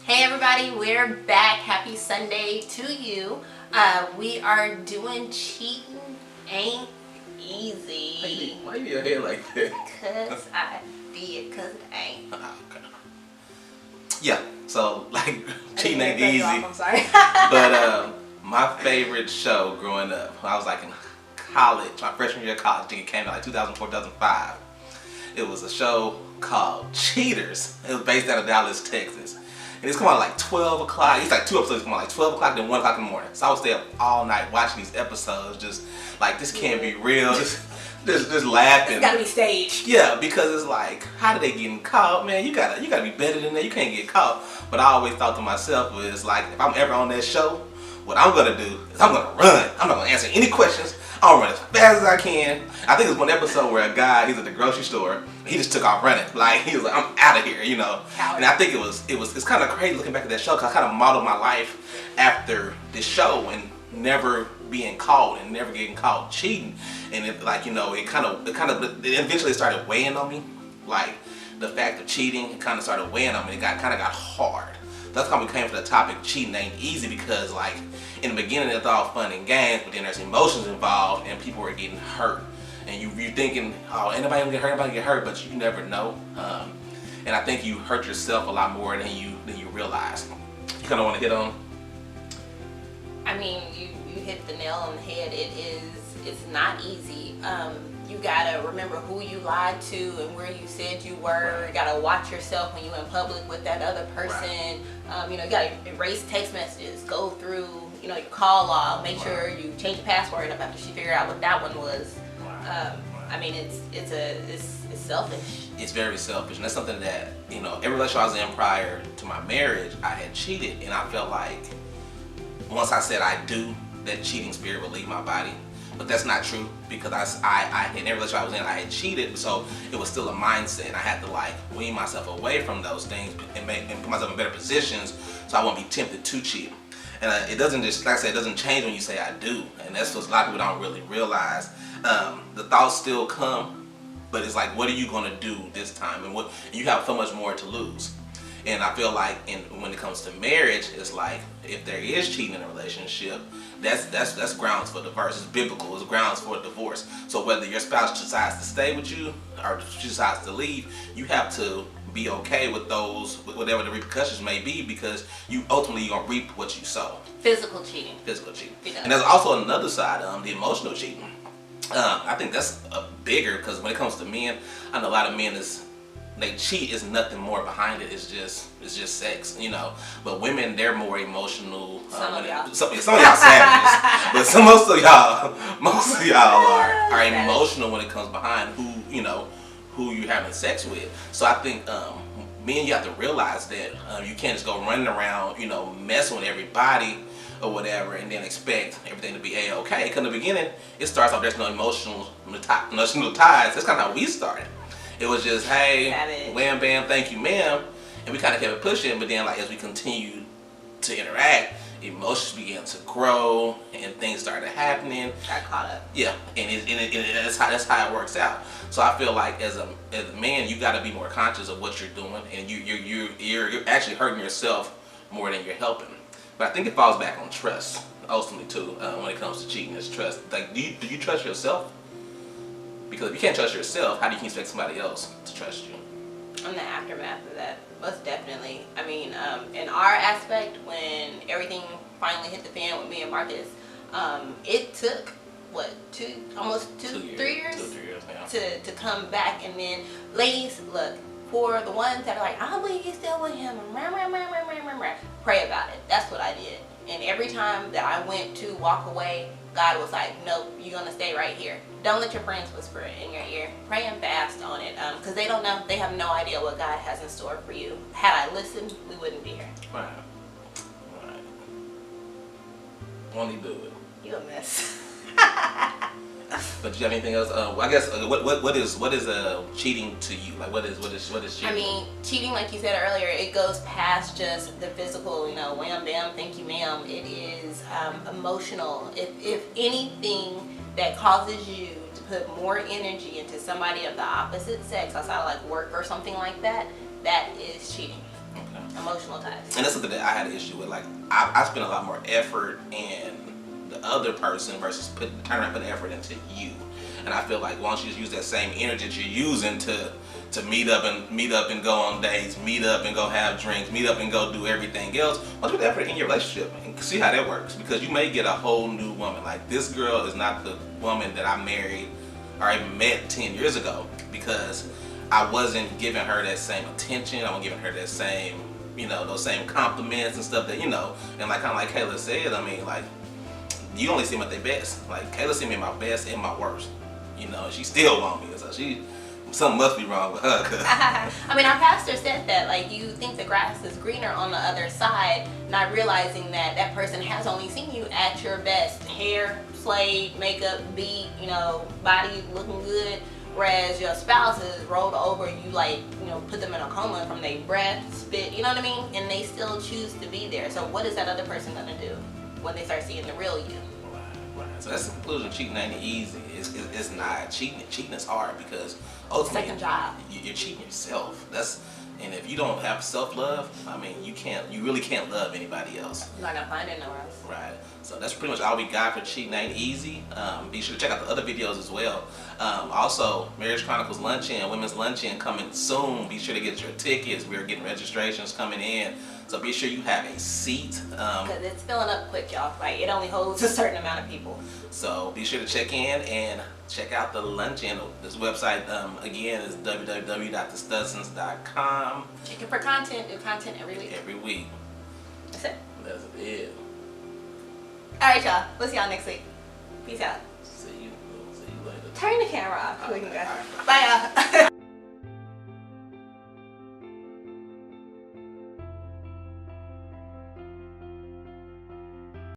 Hey everybody, we're back. Happy Sunday to you. We are doing Cheating Ain't Easy. Why you your head like that? Cause I did, cause it ain't. Okay. Yeah, so like cheating ain't cut you easy. off, I'm sorry. But my favorite show growing up, when I was like in college, my freshman year of college, I think it came out like 2004, 2005. It was a show called Cheaters. It was based out of Dallas, Texas. And it's come on like 12 o'clock. It's like 2 episodes come on like 12 o'clock, then 1 o'clock in the morning. So I would stay up all night watching these episodes, just like, this can't be real. Just laughing. It's gotta be staged. Yeah, because it's like, how did they getting caught, man? You gotta be better than that. You can't get caught. But I always thought to myself was like, if I'm ever on that show, what I'm gonna do is I'm gonna run. I'm not gonna answer any questions. I'm gonna run as fast as I can. I think it was one episode where a guy, he's at the grocery store, he just took off running. Like, he was like, I'm out of here, you know. And I think it's kind of crazy looking back at that show, because I kind of modeled my life after this show and never being caught and never getting caught cheating. And it, like, you know, it eventually started weighing on me. Like, the fact of cheating, it kind of started weighing on me. It kind of got hard. That's how we came to the topic, cheating ain't easy, because like in the beginning it's all fun and games, but then there's emotions involved and people are getting hurt. And you're thinking, oh, anybody gonna get hurt, but you never know. And I think you hurt yourself a lot more than you realize. You kind of want to hit on? I mean, you hit the nail on the head. It's not easy. You gotta remember who you lied to and where you said you were. Right. You gotta watch yourself when you're in public with that other person. Right. You gotta erase text messages, go through, your call log, make sure you change the password up after she figured out what that one was. I mean, it's selfish. It's very selfish, and that's something that, every relationship I was in prior to my marriage, I had cheated, and I felt like once I said I do, that cheating spirit would leave my body. But that's not true, because I in every relationship I was in, I had cheated, so it was still a mindset, and I had to like wean myself away from those things and put myself in better positions so I won't be tempted to cheat. And it doesn't just, like I said, it doesn't change when you say I do, and that's what a lot of people don't really realize. The thoughts still come, but it's like, what are you gonna do this time? And you have so much more to lose. And I feel like when it comes to marriage, it's like, if there is cheating in a relationship, that's grounds for divorce. It's biblical. It's grounds for divorce. So whether your spouse decides to stay with you or she decides to leave, you have to be okay with those, whatever the repercussions may be, because you ultimately gonna reap what you sow. Physical cheating. And there's also another side, the emotional cheating. I think that's bigger, because when it comes to men, I know a lot of men they cheat is nothing more behind it. It's just sex, But women, they're more emotional. Some of y'all savages, but most of y'all are emotional when it comes behind who you're having sex with. So I think men, you have to realize that you can't just go running around, messing with everybody or whatever, and then expect everything to be a-okay. Because in the beginning, it starts off, there's no emotional ties. That's kind of how we started. It was just, hey, wham, bam, thank you, ma'am. And we kind of kept it pushing, but then like as we continued to interact, emotions began to grow and things started happening. Got caught up. Yeah, and that's how it works out. So I feel like as a man, you got to be more conscious of what you're doing, and you're actually hurting yourself more than you're helping. But I think it falls back on trust, ultimately too, when it comes to cheating. It's trust. Like, do you trust yourself? Because if you can't trust yourself, how do you expect somebody else to trust you? On the aftermath of that, most definitely. I mean, in our aspect, when everything finally hit the fan with me and Marcus, it took almost 3 years? 2 years, yeah. to come back. And then, ladies, look, for the ones that are like, I don't believe you're still with him, pray about it. That's what I did. And every time that I went to walk away, God was like, nope, you're going to stay right here. Don't let your friends whisper it in your ear. Pray and fast on it, because they don't know. They have no idea what God has in store for you. Had I listened, we wouldn't be here. Right. Won't he do it? You a mess. But do you have anything else? I guess what is cheating to you? Like what is cheating? I mean, cheating, like you said earlier, it goes past just the physical. Wham bam, thank you ma'am. It is emotional. If anything that causes you to put more energy into somebody of the opposite sex outside of like work or something like that, that is cheating. Okay. Emotional ties. And that's something that I had an issue with. Like, I spend a lot more effort in the other person versus turn around putting effort into you. And I feel like once you just use that same energy that you're using to meet up and go on dates, meet up and go have drinks, meet up and go do everything else, once you put effort in your relationship and see how that works. Because you may get a whole new woman. Like, this girl is not the woman that I married or even met 10 years ago, because I wasn't giving her that same attention. I wasn't giving her that same, those same compliments and stuff that, and like kind of like Kayla said, I mean, like, you only see them at their best. Like, Kayla see me at my best and my worst, she still want me. So something must be wrong with her. I mean, our pastor said that, like, you think the grass is greener on the other side, not realizing that that person has only seen you at your best. Hair, slayed, makeup, beat, body looking good. Whereas your spouse is rolled over, you put them in a coma from their breath, spit, you know what I mean? And they still choose to be there. So what is that other person gonna do when they start seeing the real you? Right. So that's the conclusion. Cheating ain't easy. It's not. Cheating is hard, because ultimately second job. You're cheating yourself. And if you don't have self-love, I mean, you really can't love anybody else. You're not gonna find it nowhere else. Right. So that's pretty much all we got for Cheating Ain't Easy. Be sure to check out the other videos as well. Also, Marriage Chronicles Luncheon, Women's Luncheon coming soon. Be sure to get your tickets. We're getting registrations coming in. So be sure you have a seat. Because it's filling up quick, y'all. Like, it only holds a certain amount of people. So be sure to check in and check out the luncheon. This website, again, is www.thestutsons.com. Check it for content. Do content every week. Every week. That's it. That's it. All right, y'all. We'll see y'all next week. Peace out. See you later. Turn the camera off. All right. Bye, y'all.